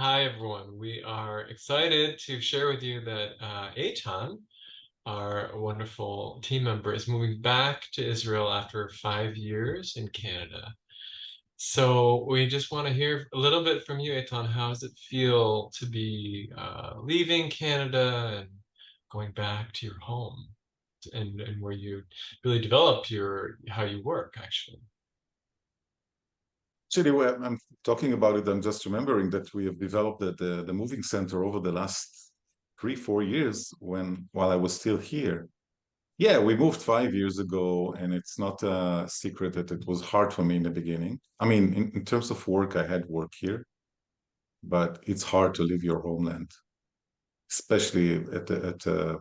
Hi, everyone. We are excited to share with you that Eytan, our wonderful team member, is moving back to Israel after 5 years in Canada. So we just want to hear a little bit from you, Eytan. How does it feel to be leaving Canada and going back to your home and where you really developed your how you work, actually? Actually, I'm talking about it. I'm just remembering that we have developed the moving center over the last 3, 4 years while I was still here. Yeah, we moved 5 years ago, and it's not a secret that it was hard for me in the beginning. I mean, in terms of work, I had work here, but it's hard to leave your homeland, especially at a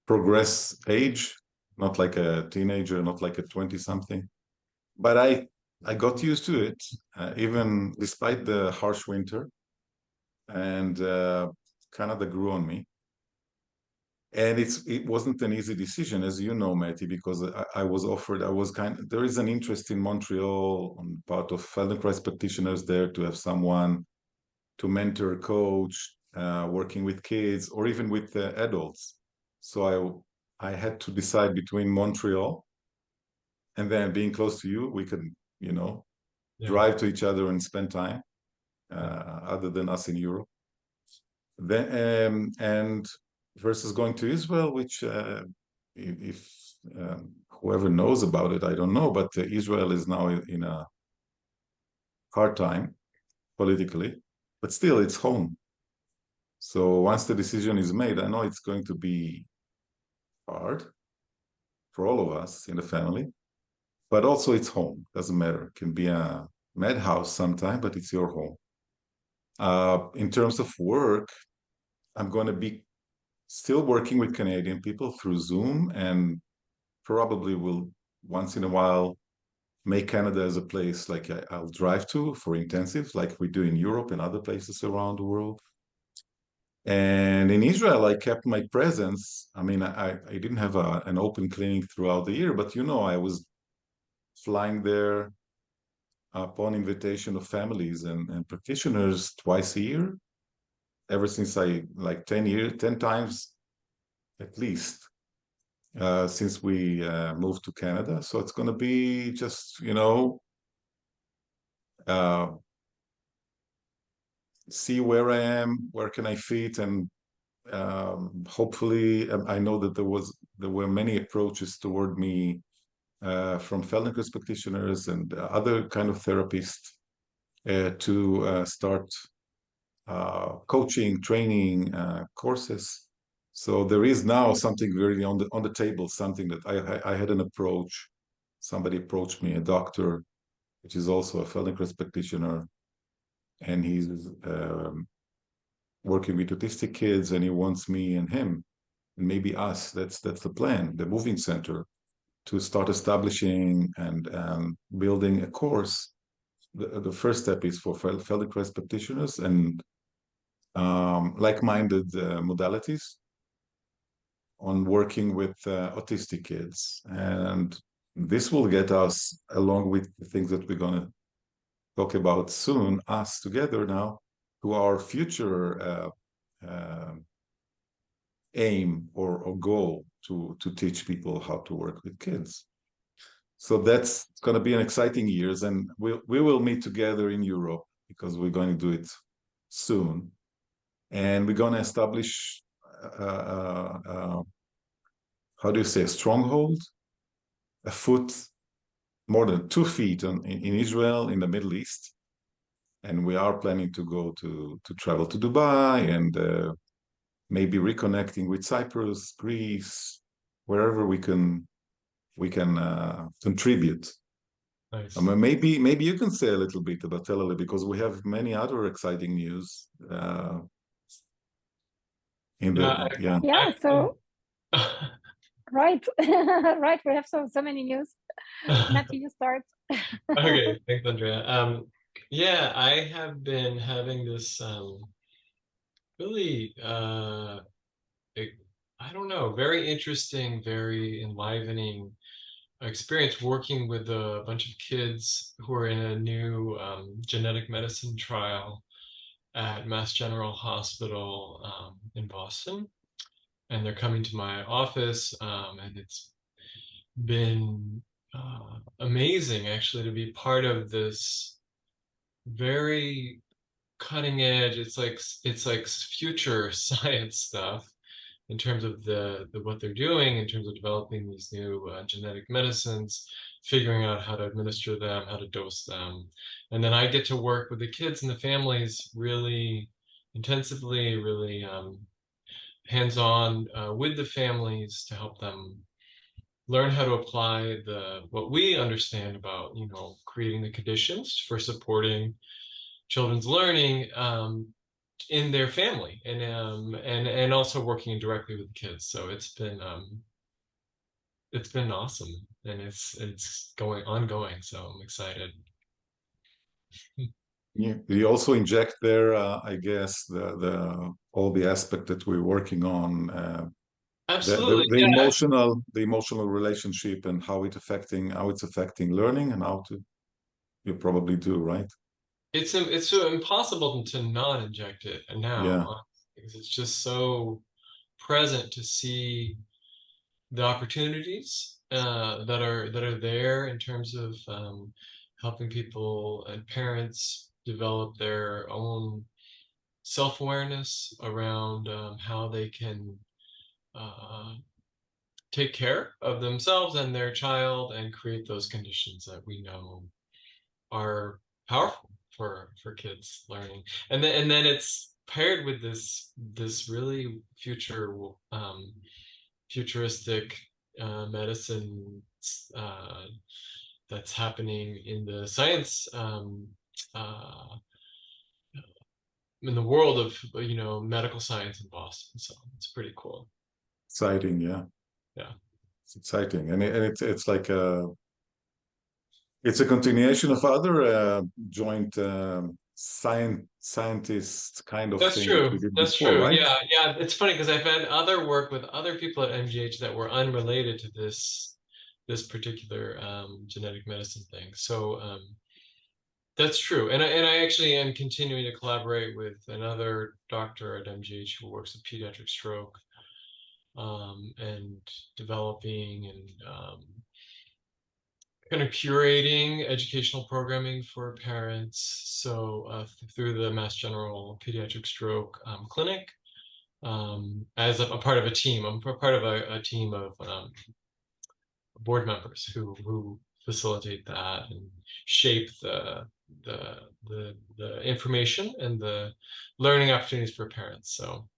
progress age, not like a teenager, not like a 20 something. But I got used to it, even despite the harsh winter, and Canada grew on me. And it wasn't an easy decision, as you know, Matty, because I was offered. There is an interest in Montreal on the part of Feldenkrais practitioners there to have someone to mentor, coach, working with kids or even with adults. So I had to decide between Montreal and then being close to you. We could, you know, Yeah. drive to each other and spend time, Yeah. other than us in Europe. And versus going to Israel, which if whoever knows about it, I don't know, but Israel is now in a hard time politically, but still it's home. So once the decision is made, I know it's going to be hard for all of us in the family, but also it's home. Doesn't matter. It can be a madhouse sometime, but it's your home. In terms of work, I'm going to be still working with Canadian people through Zoom and probably will once in a while make Canada as a place like I'll drive to for intensives like we do in Europe and other places around the world. And in Israel, I kept my presence. I mean, I didn't have an open clinic throughout the year, but I was flying there upon invitation of families and practitioners twice a year, ever since I like 10 years, 10 times at least since we moved to Canada. So it's going to be just, uh, see where I am, where can I fit, and hopefully, I know that there were many approaches toward me from Feldenkrais practitioners and other kind of therapists to start coaching, training courses. So there is now something really on the table, something that I had an approach. Somebody approached me, a doctor, which is also a Feldenkrais practitioner, and he's working with autistic kids, and he wants me and him, and maybe us. That's the plan, the moving center, to start establishing and building a course. The first step is for Feldenkrais practitioners and like-minded modalities on working with autistic kids, and this will get us, along with the things that we're going to talk about soon, us together now, to our future uh, aim or goal to teach people how to work with kids. So that's going to be an exciting years, and we will meet together in Europe because we're going to do it soon, and we're going to establish how do you say, a stronghold, a foot, more than 2 feet in Israel, in the Middle East, and we are planning to go to travel to Dubai and maybe reconnecting with Cyprus, Greece, wherever we can contribute. Nice. Maybe you can say a little bit about Tel Aviv because we have many other exciting news in Yeah, the yeah. Yeah, I so right, right. We have so many news. Matthew, you start. Okay, thanks, Andrea. Yeah, I have been having this really it- I don't know, very interesting, very enlivening experience working with a bunch of kids who are in a new genetic medicine trial. at Mass General Hospital in Boston, and they're coming to my office, and it's been amazing actually to be part of this very cutting edge. It's like future science stuff in terms of the what they're doing in terms of developing these new genetic medicines, figuring out how to administer them, how to dose them, and then I get to work with the kids and the families really intensively, really hands-on with the families to help them learn how to apply the what we understand about creating the conditions for supporting children's learning in their family, and also working directly with the kids. So it's been awesome, and it's going ongoing. So I'm excited. Yeah. You also inject there, I guess, the all the aspect that we're working on, Absolutely, the yeah. emotional relationship and how it's affecting learning and how to you probably do, right? It's so impossible to not inject it now, Yeah. because it's just so present to see the opportunities that are there in terms of helping people and parents develop their own self-awareness around how they can uh, take care of themselves and their child and create those conditions that we know are powerful for kids learning. And then it's paired with this really futuristic medicine uh, that's happening in the science uh, in the world of medical science in Boston. So it's pretty cool. Exciting, yeah. Yeah. It's exciting, and it's like it's a continuation of other joint scientist kind of That's thing that true. we did That's before, true. right? Yeah, yeah. It's funny because I've had other work with other people at MGH that were unrelated to this particular genetic medicine thing. So that's true. And I actually am continuing to collaborate with another doctor at MGH who works with pediatric stroke, and developing and kind of curating educational programming for parents. So through the Mass General Pediatric Stroke Clinic, as a part of a team. I'm part of a team of board members who facilitate that and shape the information and the learning opportunities for parents. So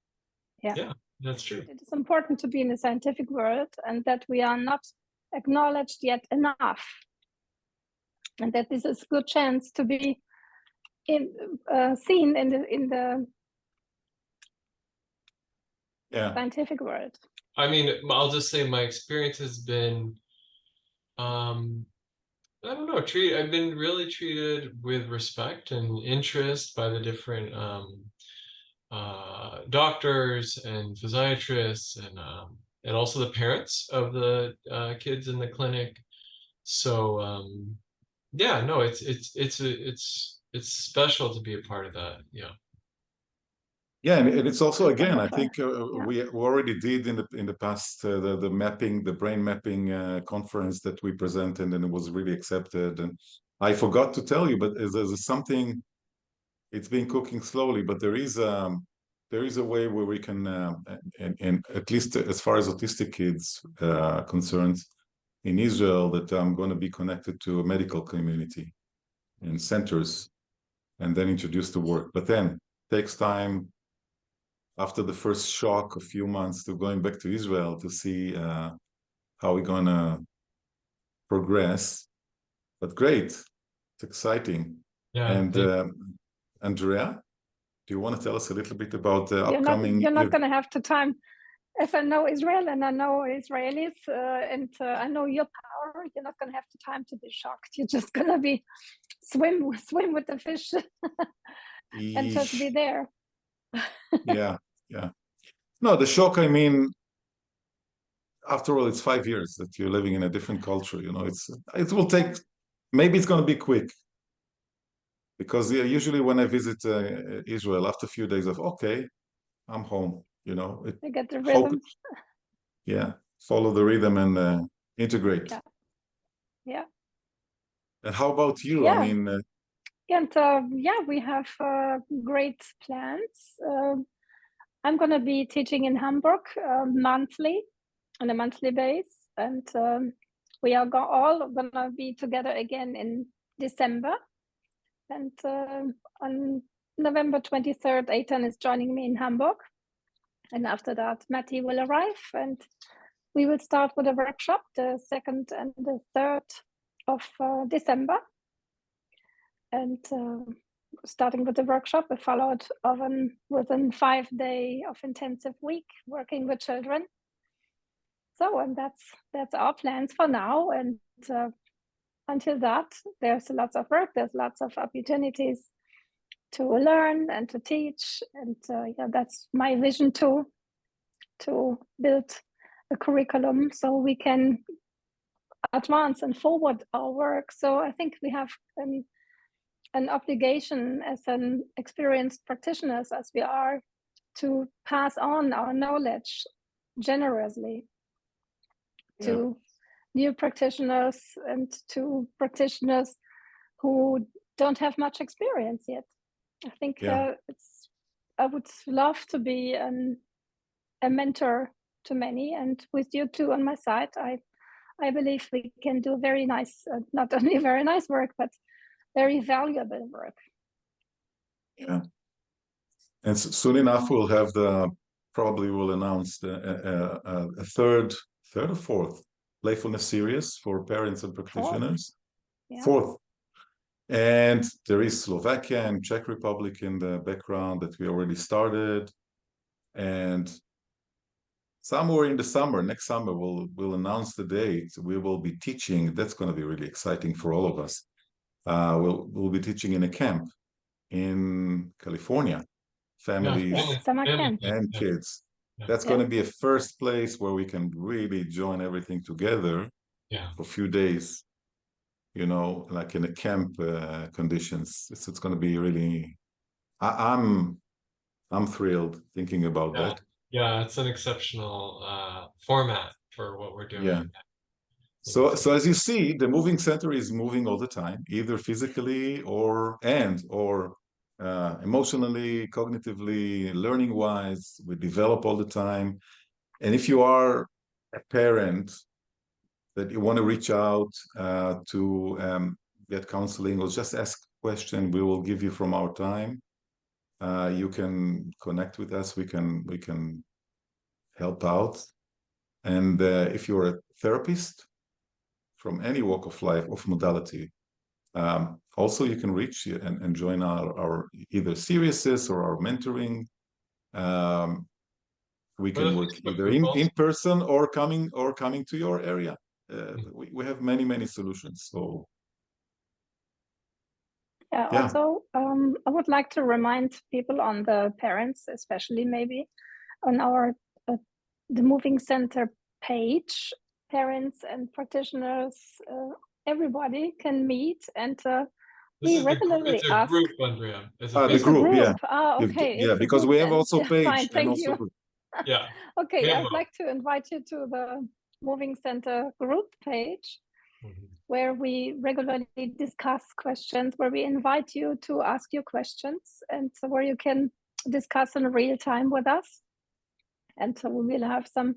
Yeah, yeah, that's true. it is important to be in the scientific world, and that we are not acknowledged yet enough, and that this is a good chance to be seen in the Yeah. scientific world. I mean, I'll just say my experience has been, I don't know, I've been really treated with respect and interest by the different doctors and physiatrists, and also the parents of the kids in the clinic. So yeah, no, it's special to be a part of that. Yeah. Yeah, and it's also That's again, I wonderful. think Yeah. we already did in the past the brain mapping conference that we presented, and it was really accepted. And I forgot to tell you, but there's something. It's been cooking slowly, but there is a way where we can, and at least as far as autistic kids concerned, in Israel, that I'm going to be connected to a medical community and centers, and then introduce the work. But then takes time after the first shock, a few months to going back to Israel to see how we're gonna progress. But great, it's exciting. Yeah. And Andrea, do you want to tell us a little bit about the You're upcoming? not going to have the time, as I know Israel and I know Israelis, and I know your power. You're not going to have the time to be shocked. You're just going to be swim with the fish and just be there. Yeah, yeah. No, the shock, I mean, after all, it's 5 years that you're living in a different culture. It will take, maybe it's going to be quick. because yeah, usually when I visit Israel, after a few days of, okay, I'm home, I get the hope, rhythm. yeah, follow the rhythm and integrate. Yeah. Yeah. And how about you? I Yeah. mean, And yeah, we have great plans. I'm going to be teaching in Hamburg monthly, on a monthly base. And we are all going to be together again in December. And on November 23rd, Eytan is joining me in Hamburg. And after that, Matty will arrive and we will start with a workshop the 2nd and the 3rd of December. And starting with the workshop, followed within 5 day of intensive week working with children. So, and that's our plans for now. And until that, there's lots of work. There's lots of opportunities to learn and to teach. And yeah, that's my vision too, to build a curriculum so we can advance and forward our work. So I think we have an obligation as an experienced practitioners as we are to pass on our knowledge generously to new practitioners and to practitioners who don't have much experience yet. I think I would love to be a mentor to many, and with you two on my side, I believe we can do very nice, not only very nice work, but very valuable work. Yeah. And soon enough, we'll have probably we'll announce a third or fourth playfulness series for parents and practitioners. Fourth. And there is Slovakia and Czech Republic in the background that we already started. And somewhere in the summer, next summer, we'll announce the date. We will be teaching. That's going to be really exciting for all of us. We'll be teaching in a camp in California, families summer camp and kids. That's going to be a first place where we can really join everything together for a few days, like in a camp conditions. It's going to be really, I'm thrilled thinking about that. Yeah, it's an exceptional format for what we're doing. Yeah. So as you see, the moving center is moving all the time, either physically or emotionally, cognitively, learning-wise. We develop all the time. And if you are a parent that you want to reach out to get counseling or just ask a question, we will give you from our time. You can connect with us. We can help out. And if you're a therapist from any walk of life, of modality, also you can reach and join our either serieses or our mentoring. We can work either in person or coming to your area. We have many solutions. So also I would like to remind people, on the parents especially, maybe on our the moving center page, parents and practitioners, everybody can meet, and we regularly ask. It's a group, Andrea. The group, yeah. Okay. Yeah, because we have also page. Fine, thank you. Yeah. Okay, I'd like to invite you to the Moving Center group page, where we regularly discuss questions, where we invite you to ask your questions, and so where you can discuss in real time with us. And so we will have some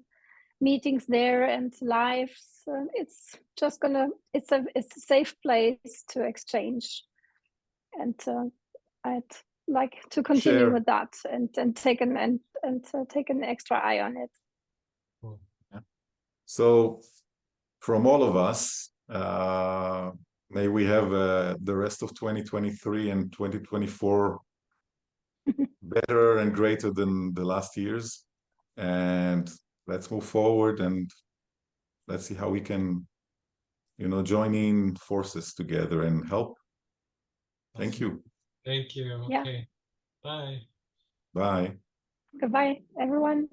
meetings there and lives. It's just it's a safe place to exchange. And I'd like to continue with that and take an extra eye on it. So from all of us, may we have the rest of 2023 and 2024 better and greater than the last years. And let's move forward and let's see how we can, join in forces together and help. Thank you. Thank you. Yeah. Okay. Bye. Bye. Goodbye, everyone.